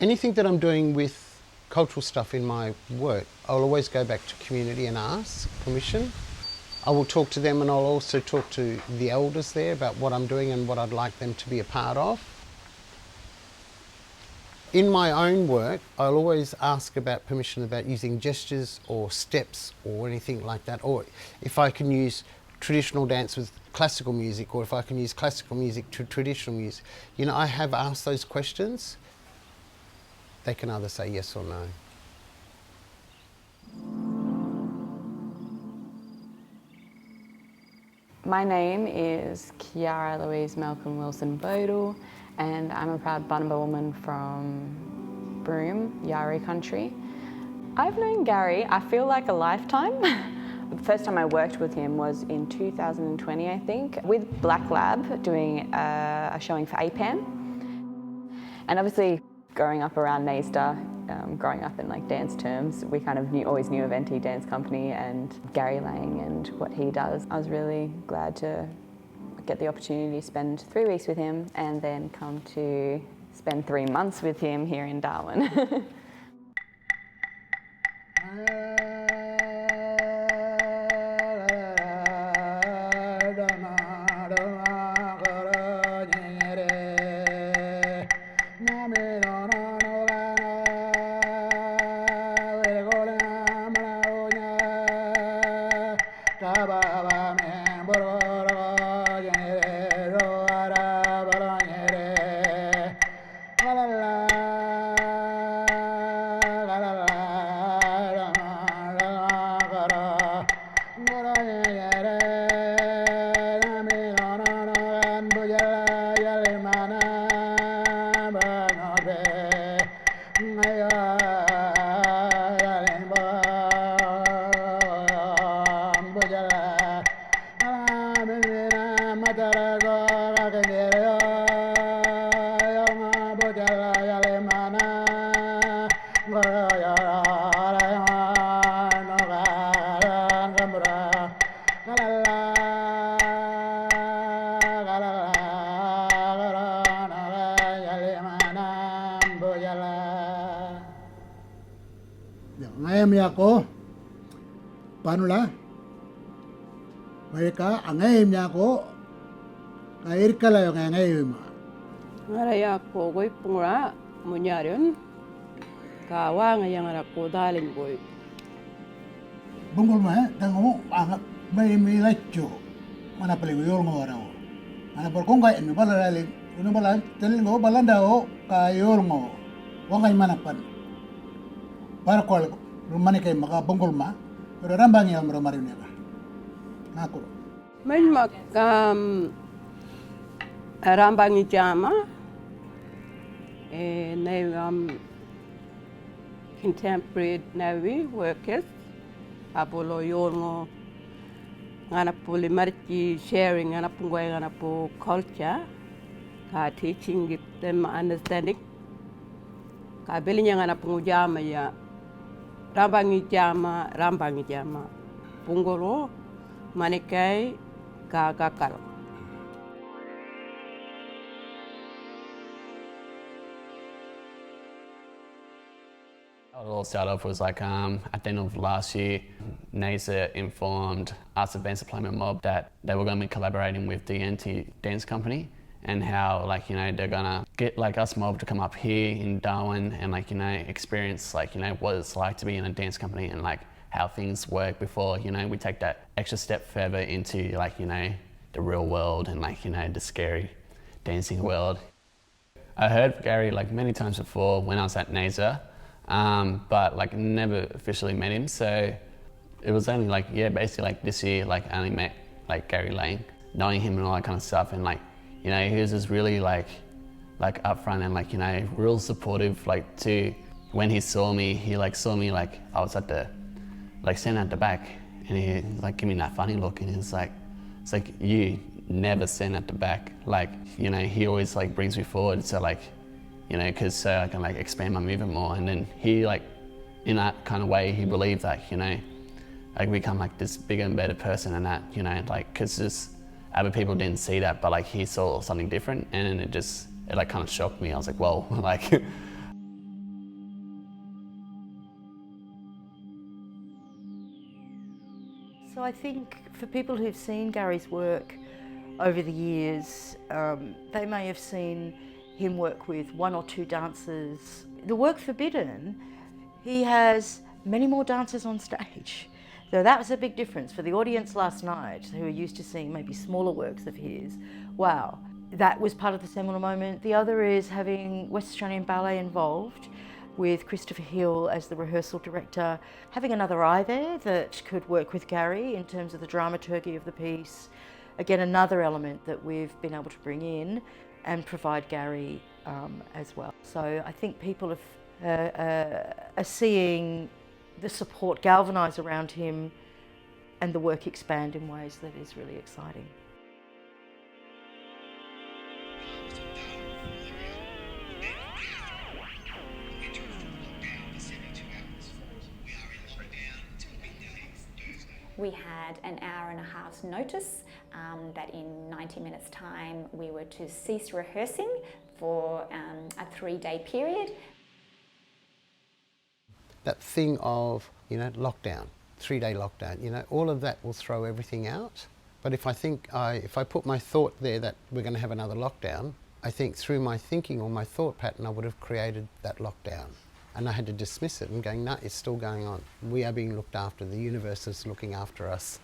Anything that I'm doing with cultural stuff in my work, I'll always go back to community and ask permission. I will talk to them, and I'll also talk to the elders there about what I'm doing and what I'd like them to be a part of. In my own work, I'll always ask about permission about using gestures or steps or anything like that, or if I can use traditional dance with classical music, or if I can use classical music to traditional music. You know, I have asked those questions. They can either say yes or no. My name is Kiara Louise Malcolm Wilson Bodle, and I'm a proud Bunaba woman from Broome, Yari country. I've known Gary, I feel like a lifetime. The first time I worked with him was in 2020, I think, with Black Lab doing a showing for APAN. And obviously, growing up around NAISDA, growing up in like dance terms, we kind of always knew of NT Dance Company and Gary Lang and what he does. I was really glad to get the opportunity to spend 3 weeks with him and then come to spend 3 months with him here in Darwin. Ako paano la mereka angay ako kair kala yung angay ma Ngaraya ko goy pungra munyarion kawa ngayang ko dalin goy bungol ma tango ang may lacho mana paling yol ngora mana por kung kay no balalin no balan telin go balanda o kayol ngo wangay manapan para ko rumani kay maka bungol ma pero rambang yang rumari nila nako may rambangi jama contemporary navi workers abolo yolngo ngana po limarti sharing ngana po ngoy ngana po culture ka teaching give them understanding ka belinya ngana po jama ya rambangi jama pungolo manikai kakakal. How it all started off was like at the end of last year, NAISDA informed us, the Dance Employment Mob, that they were going to be collaborating with the NT Dance Company, and how they're gonna get us mob to come up here in Darwin and experience what it's like to be in a dance company and how things work before we take that extra step further into the real world and the scary dancing world. I heard Gary like many times before when I was at NAISDA, but like never officially met him. So it was only basically like this year, like I only met like Gary Lang, knowing him and all that kind of stuff. And he was just really like upfront and real supportive. Like to when he saw me, he saw me I was at the standing at the back, and he gave me that funny look, and it's like you never stand at the back. He always brings me forward, so because so I can expand my movement more. And then he in that kind of way, he believed that I become this bigger and better person, and that because just other people didn't see that, but he saw something different, and it kind of shocked me. I was like, whoa, So I think for people who've seen Gary's work over the years, they may have seen him work with one or two dancers. The work Forbidden, he has many more dancers on stage. So that was a big difference for the audience last night, who are used to seeing maybe smaller works of his. Wow, that was part of the seminal moment. The other is having West Australian Ballet involved, with Christopher Hill as the rehearsal director, having another eye there that could work with Gary in terms of the dramaturgy of the piece. Again, another element that we've been able to bring in and provide Gary as well. So I think people are seeing the support galvanise around him and the work expand in ways that is really exciting. We had an hour and a half's notice that in 90 minutes time we were to cease rehearsing for a 3-day period. That thing of, lockdown, 3-day lockdown, all of that will throw everything out. But if I put my thought there that we're going to have another lockdown, I think through my thinking or my thought pattern I would have created that lockdown. And I had to dismiss it and going, no, it's still going on. We are being looked after. The universe is looking after us.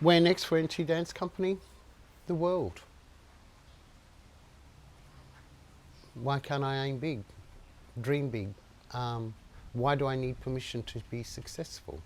Where next for NT Dance Company? The world. Why can't I aim big, dream big? Why do I need permission to be successful?